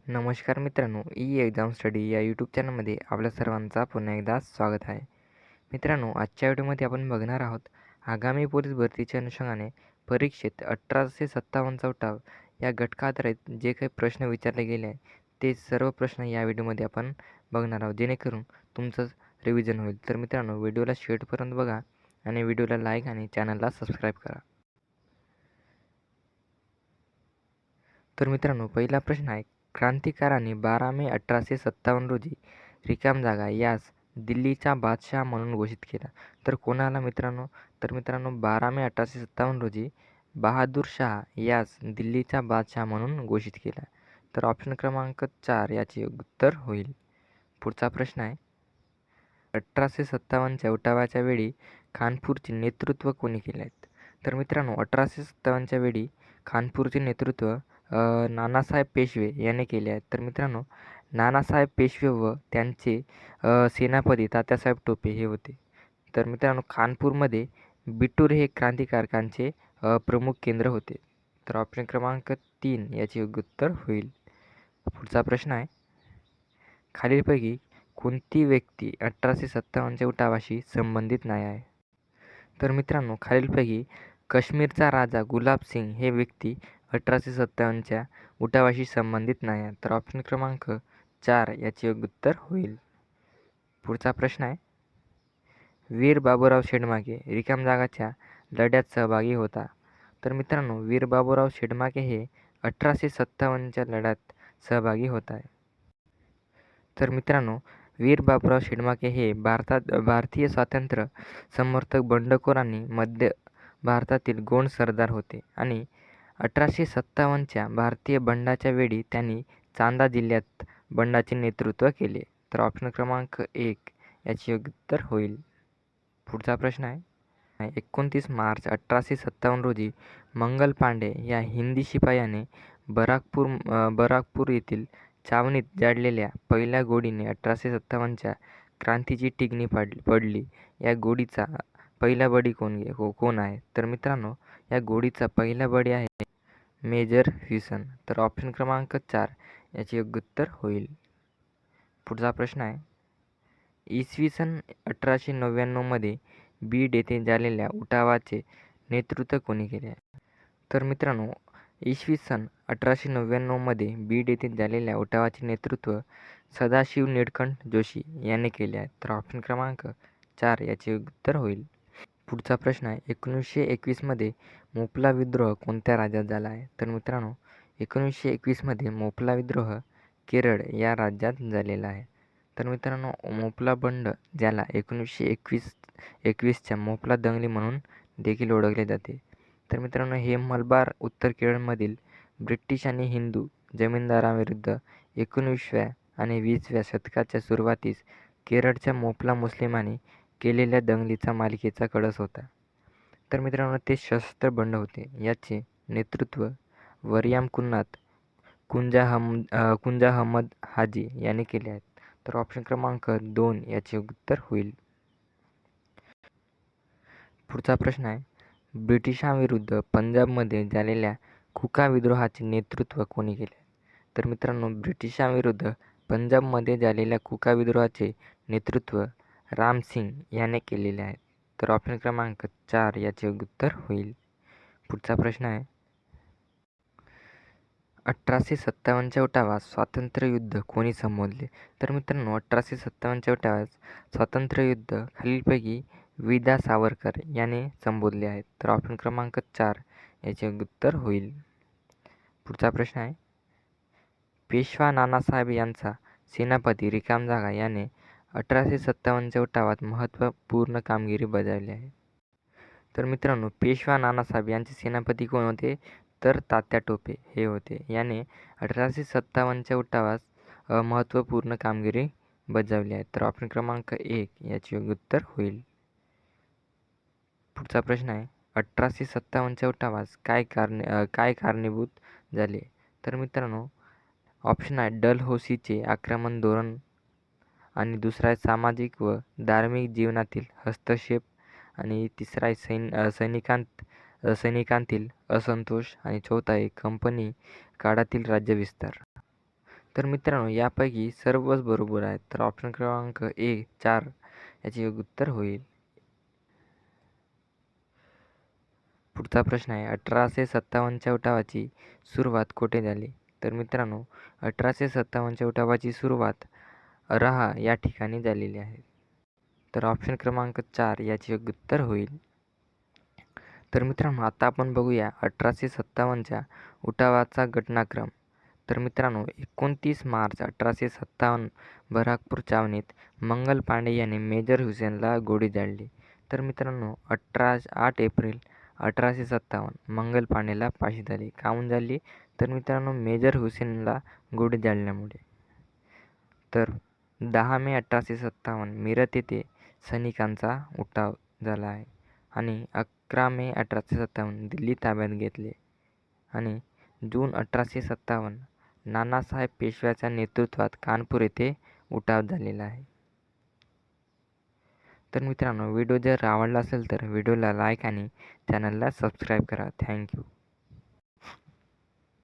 नमस्कार मित्रांनो, exam study या यूट्यूब चॅनलमध्ये आपल्या सर्वांचा पुन्हा एकदा स्वागत आहे. मित्रांनो, आजच्या व्हिडिओमध्ये आपण बघणार आहोत आगामी पोलीस भरतीच्या अनुषंगाने परीक्षेत 1857चा उठाव या घटकाआधारित जे काही प्रश्न विचारले गेले आहे ते सर्व प्रश्न या व्हिडिओमध्ये आपण बघणार आहोत, जेणेकरून तुमचं रिव्हिजन होईल. तर मित्रांनो, व्हिडिओला शेवटपर्यंत बघा आणि व्हिडिओला लाईक आणि चॅनलला सबस्क्राईब करा. तर मित्रांनो, पहिला प्रश्न आहे, क्रांतिकारांनी 12 मे 1857 रोजी रिकाम जागा यास दिल्लीचा बादशाह म्हणून घोषित केला. तर कोणाला मित्रांनो? तर मित्रांनो, 12 मे 1857 रोजी बहादूर शाह यास दिल्लीचा बादशाह म्हणून घोषित केला. तर ऑप्शन क्रमांक 4 याचे उत्तर होईल. पुढचा प्रश्न आहे, 1857च्या उठावाच्या वेळी खानपूरचे नेतृत्व कोणी केले आहेत? तर मित्रांनो, 1857च्या वेळी खानपूरचे नेतृत्व नानासाहेब पेशवे यांनी केले आहेत. तर मित्रांनो, नानासाहेब पेशवे व त्यांचे सेनापती तात्यासाहेब टोपे हे होते. तर मित्रांनो, खानपूरमध्ये बिठूर हे क्रांतिकारकांचे प्रमुख केंद्र होते. तर ऑप्शन क्रमांक 3 याचे उत्तर होईल. पुढचा प्रश्न आहे, खालीलपैकी कोणती व्यक्ती 1857च्या उठावाशी संबंधित नाही आहे? तर मित्रांनो, खालीलपैकी काश्मीरचा राजा गुलाब सिंग हे व्यक्ती 1857च्या उठावाशी संबंधित नाही आहे. तर ऑप्शन क्रमांक 4 याचे उत्तर होईल. पुढचा प्रश्न आहे, वीर बाबूराव शेडमाके रिकाम जागाच्या लढ्यात सहभागी होता. तर मित्रांनो, वीर बाबूराव शेडमाके हे 1857च्या लढ्यात सहभागी होत आहे. तर मित्रांनो, वीर बाबूराव शेडमाके हे भारतीय स्वातंत्र्य समर्थक बंडखोर आणि मध्य भारतातील गोंड सरदार होते आणि 1857च्या भारतीय बंडाच्या वेळी त्यांनी चांदा जिल्ह्यात बंडाचे नेतृत्व केले. तर ऑप्शन क्रमांक 1 याचे उत्तर होईल. पुढचा प्रश्न आहे, 29 मार्च 1857 रोजी मंगल पांडे या हिंदी शिपायाने बराकपूर येथील छावणीत जाळलेल्या पहिल्या गोळीने 1857च्या क्रांतीची टिगणी पडली. या गोळीचा पहिला बळी कोण आहे? तर मित्रांनो, या गोळीचा पहिला बळी आहे मेजर ह्युसन. तर ऑप्शन क्रमांक 4 याचे उत्तर होईल. पुढचा प्रश्न आहे, इसवी सन 1899मध्ये बीड येथे झालेल्या उठावाचे नेतृत्व कोणी केले आहे? तर मित्रांनो, इसवी सन 1899मध्ये बीड येथे झालेल्या उठावाचे नेतृत्व सदाशिव नीळकंठ जोशी यांनी केले आहे. तर ऑप्शन क्रमांक 4 याचे उत्तर होईल. पुढचा प्रश्न आहे, 1921मध्ये मोपला विद्रोह कोणत्या राज्यात झाला आहे? तर मित्रांनो, 1921मध्ये मोपला विद्रोह केरळ या राज्यात झालेला आहे. तर मित्रांनो, मोपला बंड ज्याला 1921च्या मोपला दंगली म्हणून देखील ओळखले जाते. तर मित्रांनो, हे मलबार उत्तर केरळमधील ब्रिटिश आणि हिंदू जमीनदारांविरुद्ध 19व्या आणि 20व्या शतकाच्या सुरुवातीस केरळच्या मोपला मुस्लिमांनी केलेल्या दंगलीचा मालिकेचा कळस होता. तर मित्रांनो, ते सशस्त्र बंड होते. याचे नेतृत्व वरियाम कुन्नात कुंजा अहमद हाजी यांनी केले आहेत. तर ऑप्शन क्रमांक 2 याचे उत्तर होईल. पुढचा प्रश्न आहे, ब्रिटिशांविरुद्ध पंजाबमध्ये झालेल्या खुका विद्रोहाचे नेतृत्व कोणी केले? तर मित्रांनो, ब्रिटिशांविरुद्ध पंजाबमध्ये झालेल्या खुका विद्रोहाचे नेतृत्व राम सिंग याने केलेले आहे. तर ऑप्शन क्रमांक 4 याचे उत्तर होईल. पुढचा प्रश्न आहे, 1857च्या उठावास स्वातंत्र्ययुद्ध कोणी संबोधले? तर मित्रांनो, 1857च्या उठावास स्वातंत्र्ययुद्ध खालीलपैकी विदा सावरकर याने संबोधले आहेत. तर ऑप्शन क्रमांक 4 याचे उत्तर होईल. पुढचा प्रश्न आहे, पेशवा नानासाहेब यांचा सेनापती रिकाम जागा याने 1857च्या उठावात महत्त्वपूर्ण कामगिरी बजावली आहे. तर मित्रांनो, पेशवा नानासाहेब यांचे सेनापती कोण होते? तर तात्या टोपे हे होते. याने 1857च्या उठावास महत्त्वपूर्ण कामगिरी बजावली आहे. तर ऑप्शन क्रमांक 1 याचे उत्तर होईल. पुढचा प्रश्न आहे, 1857च्या उठावास काय कारणीभूत झाले? तर मित्रांनो, ऑप्शन आहे डलहौसीचे आक्रमण धोरण, आणि दुसरा आहे सामाजिक व धार्मिक जीवनातील हस्तक्षेप, आणि तिसरा आहे सैनिकांतील असंतोष, आणि चौथा आहे कंपनी काळातील राज्यविस्तार. तर मित्रांनो यापैकी सर्वच बरोबर आहेत. तर ऑप्शन क्रमांक ए 4 याचे योग्य उत्तर होईल. पुढचा प्रश्न आहे 1857च्या उठावाची सुरुवात कोठे झाली? तर मित्रांनो 1857च्या उठावाची सुरुवात रहा या ठिकाणी झालेली आहे. तर ऑप्शन क्रमांक 4 याचे योग्य उत्तर होईल. तर मित्रांनो आता आपण बघूया 1857च्या उठावाचा घटनाक्रम. तर मित्रांनो 29 मार्च 1857 बराकपूर छावणीत मंगल पांडे यांनी मेजर हुसेनला गोळी झाडली. तर मित्रांनो 8 एप्रिल 1857 मंगल पांडेला फाशी झाली. काहून झाली? तर मित्रांनो मेजर हुसेनला गोळी झाडल्यामुळे. तर 10 मे 1857 मिरत येथे सैनिकांचा उठाव झाला आहे आणि 11 मे 1857 दिल्ली ताब्यात घेतले आणि जून 1857 नानासाहेब पेशव्याच्या नेतृत्वात कानपूर येथे उठाव झालेला आहे. तर मित्रांनो व्हिडिओ जर आवडला असेल तर व्हिडिओला लाईक आणि चॅनलला सबस्क्राईब करा. थँक्यू.